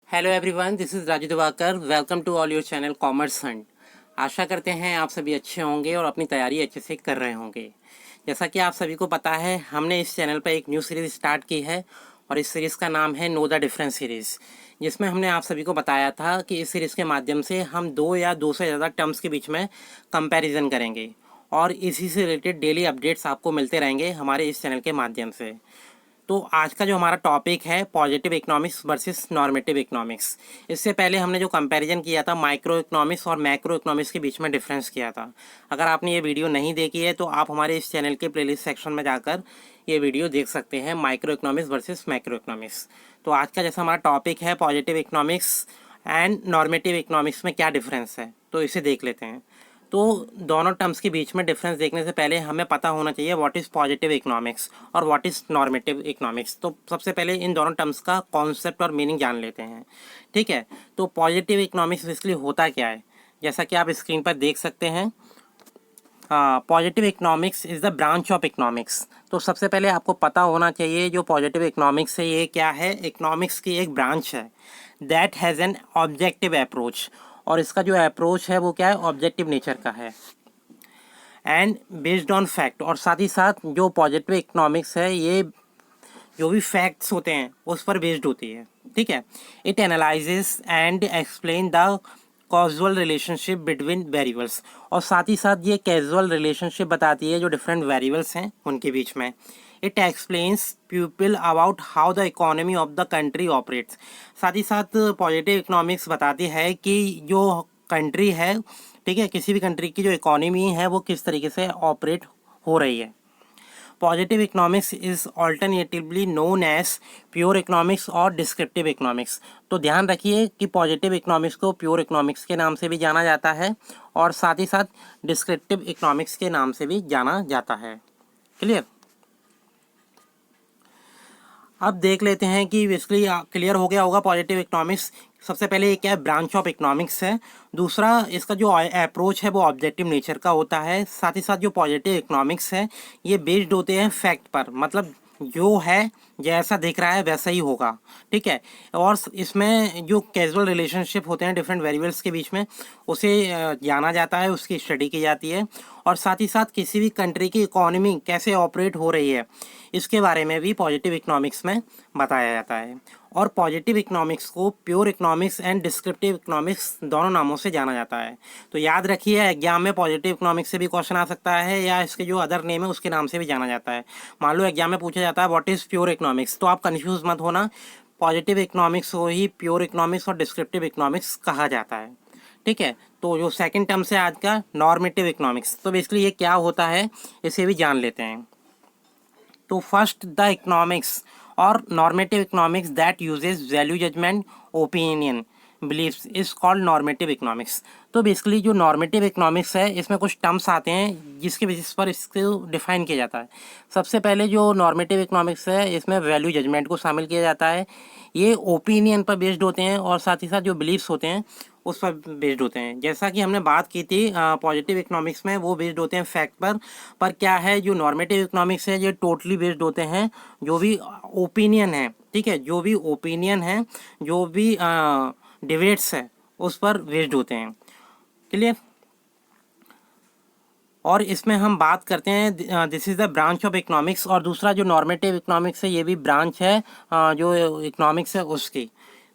Hello everyone, this is Raju Diwakar. Welcome to all your channel commerce hunt. आशा करते हैं आप सभी अच्छे होंगे और अपनी तैयारी अच्छे से कर रहे होंगे। जैसा कि आप सभी को पता है, हमने इस चैनल पर एक न्यू सीरीज़ स्टार्ट की है और इस सीरीज़ का नाम है नो द डिफरेंस सीरीज़, जिसमें हमने आप सभी को बताया था कि इस सीरीज़ के माध्यम से हम दो या दो से ज़्यादा टर्म्स के बीच में कंपैरिजन करेंगे और इसी से रिलेटेड डेली अपडेट्स आपको मिलते रहेंगे हमारे इस चैनल के माध्यम से। तो आज का जो हमारा टॉपिक है positive economics versus normative economics. इससे पहले हमने जो कंपैरिजन किया था माइक्रो इकोनॉमिक्स और मैक्रो इकोनॉमिक्स के बीच में डिफरेंस किया था। अगर आपने ये वीडियो नहीं देखी है तो आप हमारे इस चैनल के प्लेलिस्ट सेक्शन में जाकर ये वीडियो देख सकते हैं, micro economics versus macro economics. तो आज का जैसा हमारा टॉपिक है positive economics and normative economics में क्या डिफरेंस है, तो इसे देख लेते हैं। तो दोनों टर्म्स के बीच में डिफरेंस देखने से पहले हमें पता होना चाहिए व्हाट इज़ पॉजिटिव इकोनॉमिक्स और व्हाट इज़ नॉर्मेटिव इकोनॉमिक्स। तो सबसे पहले इन दोनों टर्म्स का कॉन्सेप्ट और मीनिंग जान लेते हैं। ठीक है, तो पॉजिटिव इकोनॉमिक्स बेसिकली होता क्या है, जैसा कि आप स्क्रीन पर देख सकते हैं। Positive economics is the branch of economics. तो सबसे पहले आपको पता होना चाहिए जो पॉजिटिव इकोनॉमिक्स है ये क्या है। इकोनॉमिक्स की एक ब्रांच है that has an objective approach, और इसका जो अप्रोच है वो क्या है, ऑब्जेक्टिव नेचर का है एंड बेस्ड ऑन फैक्ट। और साथ ही साथ जो पॉजिटिव इकोनॉमिक्स है ये जो भी फैक्ट्स होते हैं उस पर बेस्ड होती है। ठीक है, it analyses and explain the casual relationship between variables, और साथ ही साथ ये कैजुअल रिलेशनशिप बताती है जो डिफरेंट वेरिएबल्स हैं उनके बीच में। It explains people about how the economy of the country operates. साथ ही साथ पॉजिटिव इकोनॉमिक्स बताती है कि जो कंट्री है, ठीक है, किसी भी कंट्री की जो इकोनॉमी है वो किस तरीके से ऑपरेट हो रही है। Positive economics is alternatively known as pure economics और डिस्क्रिप्टिव इकोनॉमिक्स। तो ध्यान रखिए कि पॉजिटिव इकोनॉमिक्स को प्योर इकोनॉमिक्स के नाम से भी जाना जाता है और साथ ही साथ डिस्क्रिप्टिव इकोनॉमिक्स के नाम से भी जाना जाता है। क्लियर? अब देख लेते हैं कि बेसिकली क्लियर हो गया होगा पॉजिटिव इकोनॉमिक्स। सबसे पहले ये क्या है, ब्रांच ऑफ इकोनॉमिक्स है। दूसरा, इसका जो अप्रोच है वो ऑब्जेक्टिव नेचर का होता है। साथ ही साथ जो पॉजिटिव इकोनॉमिक्स है ये बेस्ड होते हैं फैक्ट पर, मतलब जो है जैसा दिख रहा है वैसा ही होगा। ठीक है, और इसमें जो कैजुअल रिलेशनशिप होते हैं डिफरेंट वेरिएबल्स के बीच में उसे जाना जाता है, उसकी स्टडी की जाती है। और साथ ही साथ किसी भी कंट्री की इकोनॉमी कैसे ऑपरेट हो रही है इसके बारे में भी पॉजिटिव इकोनॉमिक्स में बताया जाता है। और पॉजिटिव इकोनॉमिक्स को pure economics and descriptive economics दोनों नामों से जाना जाता है। तो याद रखिए, एग्जाम में पॉजिटिव इकोनॉमिक्स से भी क्वेश्चन आ सकता है या इसके जो अदर नेम है उसके नाम से भी जाना जाता है। मान लो एग्जाम में पूछा जाता है व्हाट इज़ प्योर इकोनॉमिक्स, तो आप कन्फ्यूज मत होना, पॉजिटिव इकोनॉमिक्स को ही प्योर इकोनॉमिक्स और डिस्क्रिप्टिव इकोनॉमिक्स कहा जाता है। ठीक है, तो जो सेकंड टर्म से आज का नॉर्मेटिव इकोनॉमिक्स, तो बेसिकली ये क्या होता है इसे भी जान लेते हैं। तो फर्स्ट, द इकोनॉमिक्स और normative economics that uses value judgment opinion believes is called normative economics. तो बेसिकली जो नॉर्मेटिव इकोनॉमिक्स है इसमें कुछ टर्म्स आते हैं जिसके बेसिस पर इसको डिफाइन किया जाता है। सबसे पहले जो नॉर्मेटिव इकोनॉमिक्स है इसमें वैल्यू जजमेंट को शामिल किया जाता है। ये ओपिनियन पर बेस्ड होते हैं और साथ ही साथ जो बिलीव्स होते हैं उस पर बेस्ड होते हैं। जैसा कि हमने बात की थी पॉजिटिव इकोनॉमिक्स में वो बेस्ड होते हैं फैक्ट पर क्या है जो नॉर्मेटिव इकोनॉमिक्स है ये टोटली बेस्ड होते हैं जो भी ओपिनियन है। ठीक है, जो भी ओपिनियन है, जो भी डिबेट्स है उस पर बेस्ड होते हैं। क्लियर? और इसमें हम बात करते हैं this is the branch of economics, और दूसरा जो नॉर्मेटिव इकोनॉमिक्स है ये भी ब्रांच है जो इकोनॉमिक्स है उसकी।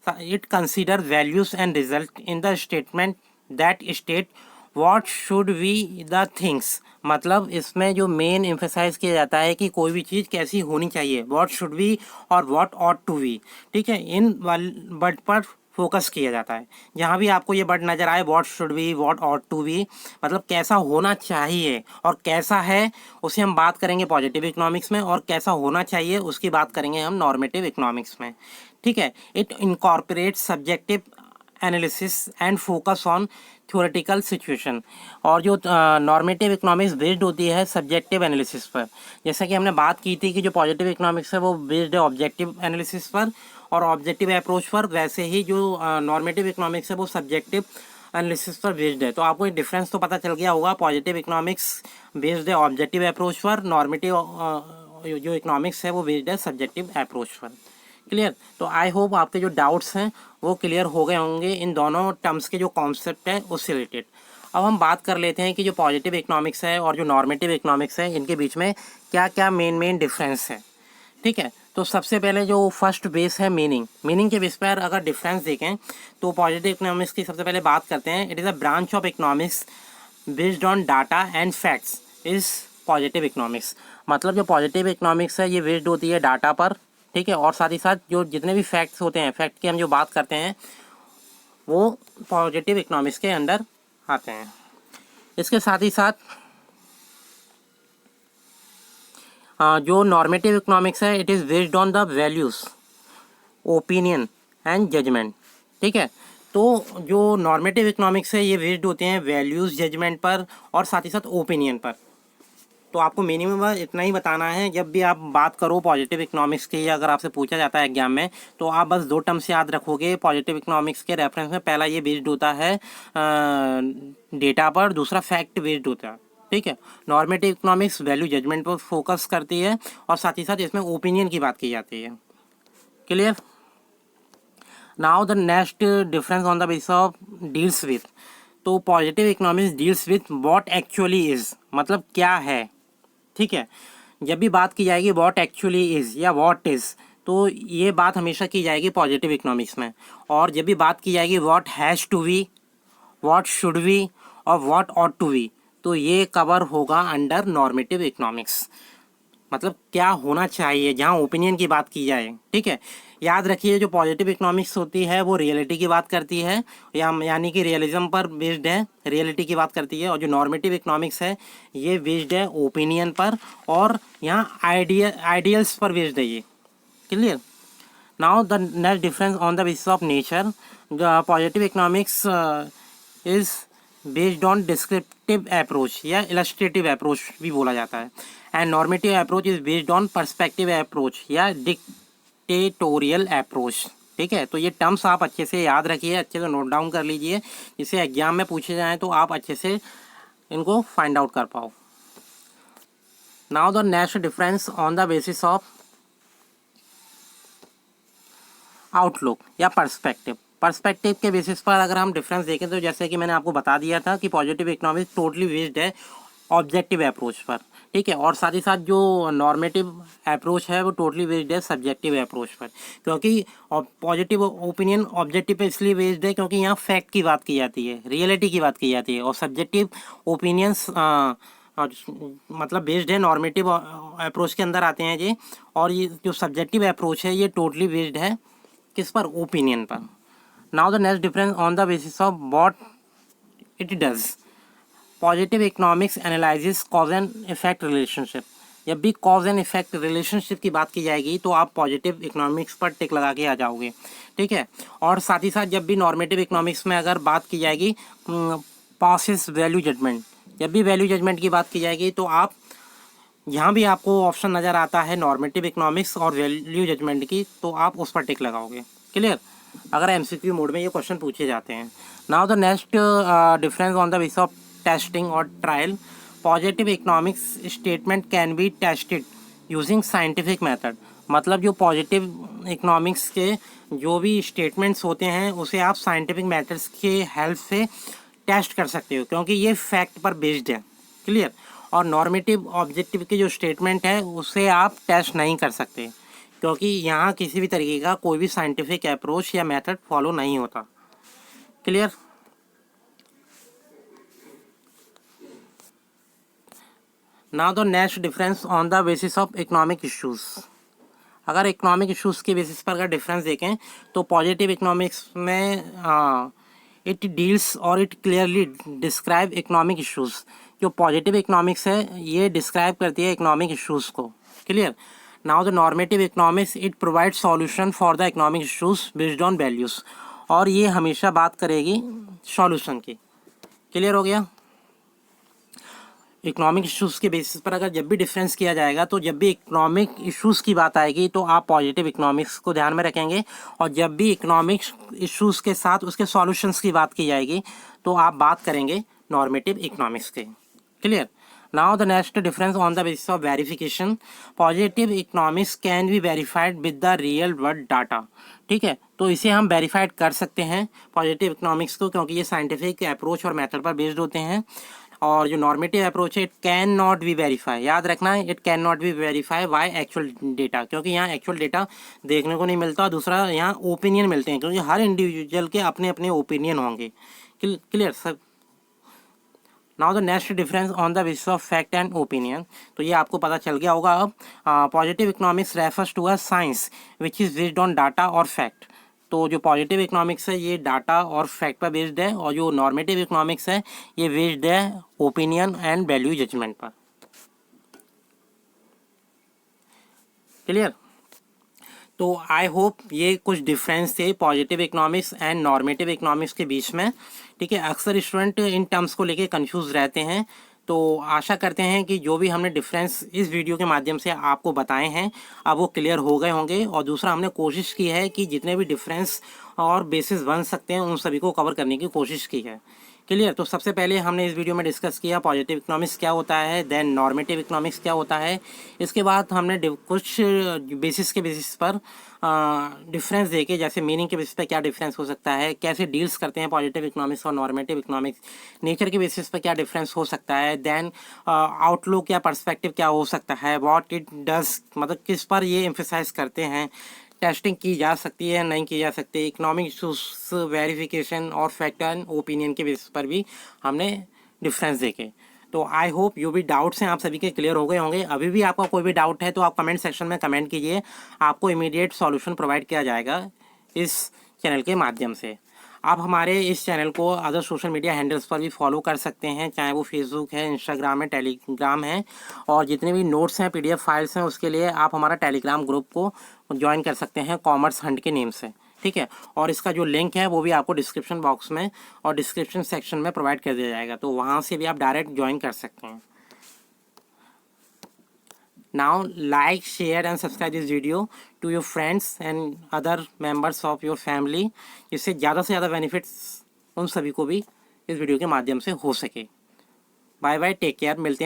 It consider values and result in the statement that state what should be the things. मतलब इसमें जो मेन एम्फेसाइज किया जाता है कि कोई भी चीज़ कैसी होनी चाहिए, व्हाट शुड बी और व्हाट ऑट टू बी। ठीक है, इन वर्ड पर फोकस किया जाता है। जहाँ भी आपको ये वर्ड नज़र आए, what should be, what ought to be, मतलब कैसा होना चाहिए और कैसा है उसे हम बात करेंगे पॉजिटिव इकोनॉमिक्स में, और कैसा होना चाहिए उसकी बात करेंगे हम नॉर्मेटिव इकोनॉमिक्स में। ठीक है, it incorporate subjective analysis and focus on theoretical situation. और जो नॉर्मेटिव इकोनॉमिक्स बेस्ड होती है सब्जेक्टिव एनालिसिस पर, जैसा कि हमने बात की थी कि जो पॉजिटिव इकोनॉमिक्स है वो बेस्ड है ऑब्जेक्टिव एनालिसिस पर और ऑब्जेक्टिव अप्रोच पर, वैसे ही जो नॉर्मेटिव इकोनॉमिक्स है वो सब्जेक्टिव एनालिसिस पर बेस्ड है। तो आपको एक डिफरेंस तो पता चल गया होगा, पॉजिटिव इकोनॉमिक्स बेस्ड है ऑब्जेक्टिव अप्रोच पर, नॉर्मेटिव जो इकोनॉमिक्स है वो बेस्ड है सब्जेक्टिव अप्रोच पर। क्लियर। तो आई होप आपके जो डाउट्स हैं वो क्लियर हो गए होंगे इन दोनों टर्म्स के जो कॉन्सेप्ट है उससे रिलेटेड। अब हम बात कर लेते हैं कि जो पॉजिटिव इकोनॉमिक्स है और जो नॉर्मेटिव इकोनॉमिक्स है इनके बीच में क्या क्या मेन डिफरेंस है। ठीक है, तो सबसे पहले जो फर्स्ट बेस है मीनिंग के बेस पर अगर डिफरेंस देखें तो पॉजिटिव इकोनॉमिक्स की सबसे पहले बात करते हैं। It is a branch of economics based on data and facts is positive economics. मतलब जो पॉजिटिव इकोनॉमिक्स है ये बेस्ड होती है डाटा पर, ठीक है, और साथ ही साथ जो जितने भी फैक्ट्स होते हैं, फैक्ट की हम जो बात करते हैं वो पॉजिटिव इकोनॉमिक्स के अंदर आते हैं। इसके साथ ही साथ जो नॉर्मेटिव इकोनॉमिक्स है it is based on the values, opinion and judgment. ठीक है, तो जो नॉर्मेटिव इकोनॉमिक्स है ये बेस्ड होते हैं वैल्यूज़, जजमेंट पर और साथ ही साथ ओपिनियन पर। तो आपको मिनिमम इतना ही बताना है, जब भी आप बात करो पॉजिटिव इकोनॉमिक्स की, अगर आपसे पूछा जाता है एग्जाम में तो आप बस दो टर्म्स याद रखोगे पॉजिटिव इकोनॉमिक्स के रेफरेंस में। पहला ये बेस्ड होता है डेटा पर, दूसरा फैक्ट बेस्ड होता है। ठीक है, नॉर्मेटिव इकोनॉमिक्स वैल्यू जजमेंट पर फोकस करती है और साथ ही साथ इसमें ओपिनियन की बात की जाती है। Clear. Now the next difference on the basis of deals with. तो positive economics deals with what actually is, मतलब क्या है। ठीक है, जब भी बात की जाएगी व्हाट एक्चुअली इज़ या व्हाट इज़, तो ये बात हमेशा की जाएगी पॉजिटिव इकोनॉमिक्स में। और जब भी बात की जाएगी what has to be, what should be और व्हाट ऑट टू बी, तो ये कवर होगा अंडर नॉर्मेटिव इकोनॉमिक्स। मतलब क्या होना चाहिए, जहाँ ओपिनियन की बात की जाए। ठीक है, याद रखिए जो पॉजिटिव इकोनॉमिक्स होती है वो रियलिटी की बात करती है, यानी कि रियलिज्म पर बेस्ड है, रियलिटी की बात करती है। और जो नॉर्मेटिव इकोनॉमिक्स है ये बेस्ड है ओपिनियन पर और यहाँ आइडियल्स पर बेस्ड है ये। Clear. Now the next difference on the basis of nature. Positive economics is based on descriptive approach या इलस्ट्रेटिव अप्रोच भी बोला जाता है, and normative approach is based on perspective approach या डिक्टेटोरियल अप्रोच। ठीक है, तो ये टर्म्स आप अच्छे से याद रखिए, अच्छे से नोट डाउन कर लीजिए, जिससे एग्जाम में पूछे जाएँ तो आप अच्छे से इनको फाइंड आउट कर पाओ। Now the next difference on the basis of outlook या पर्सपेक्टिव के बेसिस पर अगर हम डिफरेंस देखें तो जैसे कि मैंने आपको बता दिया था कि पॉजिटिव इकोनॉमिक्स टोटली बेस्ड है ऑब्जेक्टिव अप्रोच पर। ठीक है, और साथ ही साथ जो नॉर्मेटिव अप्रोच है वो टोटली बेस्ड है सब्जेक्टिव अप्रोच पर। क्योंकि पॉजिटिव ओपिनियन ऑब्जेक्टिव पे इसलिए बेस्ड है क्योंकि यहाँ फैक्ट की बात की जाती है, रियलिटी की बात की जाती है, और सब्जेक्टिव ओपिनियंस मतलब बेस्ड है नॉर्मेटिव अप्रोच के अंदर आते हैं ये। और ये जो सब्जेक्टिव अप्रोच है ये टोटली बेस्ड है किस पर, ओपिनियन पर। Now the next difference on the basis of what it does. Positive economics analysis cause and effect relationship. जब भी कॉज एंड इफेक्ट रिलेशनशिप की बात की जाएगी तो आप पॉजिटिव इकोनॉमिक्स पर टिक लगा के आ जाओगे। ठीक है, और साथ ही साथ जब भी नॉर्मेटिव इकोनॉमिक्स में अगर बात की जाएगी पासिस वैल्यू जजमेंट, जब भी वैल्यू जजमेंट की बात की जाएगी तो आप यहाँ भी आपको ऑप्शन नज़र आता है नॉर्मेटिव इकोनॉमिक्स और वैल्यू जजमेंट की, तो आप उस पर टिक लगाओगे। क्लियर, अगर एमसीक्यू मोड में ये क्वेश्चन पूछे जाते हैं। Now the next difference on the basis of testing और trial. Positive economics statement can be tested using scientific method. मतलब जो पॉजिटिव इकोनॉमिक्स के जो भी स्टेटमेंट्स होते हैं उसे आप साइंटिफिक मेथड्स के हेल्प से टेस्ट कर सकते हो क्योंकि ये फैक्ट पर बेस्ड है। क्लियर, और नॉर्मेटिव ऑब्जेक्टिव की जो स्टेटमेंट है उसे आप टेस्ट नहीं कर सकते क्योंकि यहाँ किसी भी तरीके का कोई भी साइंटिफिक अप्रोच या मेथड फॉलो नहीं होता। Clear. Now the next difference on the basis of economic issues. अगर इकोनॉमिक इश्यूज के बेसिस पर अगर डिफरेंस देखें तो पॉजिटिव इकोनॉमिक्स में इट डील्स और it clearly describe economic issues. जो पॉजिटिव इकोनॉमिक्स है ये डिस्क्राइब करती है इकोनॉमिक इश्यूज को। Clear. Now the normative economics it provide solution for the economic issues based on values, और ये हमेशा बात करेगी सॉल्यूशन की। क्लियर हो गया। इकोनॉमिक इश्यूज़ के बेसिस पर अगर जब भी डिफरेंस किया जाएगा तो जब भी इकोनॉमिक इश्यूज़ की बात आएगी तो आप पॉजिटिव इकोनॉमिक्स को ध्यान में रखेंगे, और जब भी इकोनॉमिक्स इश्यूज़ के साथ उसके सॉल्यूशंस की बात की जाएगी तो आप बात करेंगे नॉर्मेटिव इकोनॉमिक्स के। Clear. Now the next difference on the basis of verification, positive economics can be verified with the real world data. ठीक है, तो इसे हम वेरीफाइड कर सकते हैं पॉजिटिव इकोनॉमिक्स को, क्योंकि ये साइंटिफिक अप्रोच और मेथड पर बेस्ड होते हैं। और जो नॉर्मेटिव अप्रोच है, it can not be verify, याद रखना है, it can not be verify by actual data, क्योंकि यहाँ एक्चुअल डेटा देखने को नहीं मिलता। दूसरा, यहाँ ओपिनियन मिलते हैं, क्योंकि हर इंडिविजुअल के अपने अपने ओपिनियन होंगे। क्लियर सब। Now the next difference on the basis of fact and opinion, तो ये आपको पता चल गया होगा अब। Positive economics refers to a science which is based on data और फैक्ट। तो जो पॉजिटिव इकोनॉमिक्स है ये डाटा और फैक्ट पर बेस्ड है, और जो नॉर्मेटिव इकोनॉमिक्स है ये बेस्ड है ओपिनियन एंड वैल्यू जजमेंट पर। क्लियर। तो आई होप ये कुछ डिफरेंस थे positive economics and normative economics के बीच में। ठीक है, अक्सर स्टूडेंट इन टर्म्स को लेके कंफ्यूज रहते हैं। तो आशा करते हैं कि जो भी हमने डिफरेंस इस वीडियो के माध्यम से आपको बताए हैं अब वो क्लियर हो गए होंगे। और दूसरा, हमने कोशिश की है कि जितने भी डिफरेंस और बेसिस बन सकते हैं उन सभी को कवर करने की कोशिश की है। क्लियर। तो सबसे पहले हमने इस वीडियो में डिस्कस किया पॉजिटिव इकोनॉमिक्स क्या होता है, देन नॉर्मेटिव इकोनॉमिक्स क्या होता है। इसके बाद हमने कुछ बेसिस के बेसिस पर डिफरेंस देखे, जैसे मीनिंग के बेसिस पर क्या डिफरेंस हो सकता है, कैसे डील्स करते हैं पॉजिटिव इकोनॉमिक्स और नॉर्मेटिव इकोनॉमिक्स, नेचर के बेसिस पर क्या डिफरेंस हो सकता है, देन आउटलुक या पर्सपेक्टिव क्या हो सकता है, व्हाट इट डज, मतलब किस पर ये एम्फेसाइज करते हैं, टेस्टिंग की जा सकती है नहीं की जा सकती, इकोनॉमिक इशूज वेरिफिकेशन और फैक्ट एंड ओपिनियन के बेसिस पर भी हमने डिफरेंस देखे। तो आई होप जो भी डाउट्स हैं आप सभी के क्लियर हो गए होंगे। अभी भी आपका कोई भी डाउट है तो आप कमेंट सेक्शन में कमेंट कीजिए, आपको इमीडिएट सॉल्यूशन प्रोवाइड किया जाएगा इस चैनल के माध्यम से। आप हमारे इस चैनल को अदर सोशल मीडिया हैंडल्स पर भी फॉलो कर सकते हैं, चाहे वो फेसबुक है, इंस्टाग्राम है, टेलीग्राम है। और जितने भी नोट्स हैं, PDF फाइल्स हैं, उसके लिए आप हमारा टेलीग्राम ग्रुप को ज्वाइन कर सकते हैं कॉमर्स हंट के नेम से। ठीक है, और इसका जो लिंक है वो भी आपको डिस्क्रिप्शन बॉक्स में और डिस्क्रिप्शन सेक्शन में प्रोवाइड कर दिया जाएगा, तो वहाँ से भी आप डायरेक्ट ज्वाइन कर सकते हैं। Now like, share and subscribe this video to your friends and other members of your family, जिससे ज़्यादा से ज़्यादा बेनिफिट्स उन सभी को भी इस वीडियो के माध्यम से हो सके। बाय बाय, टेक केयर, मिलते हैं।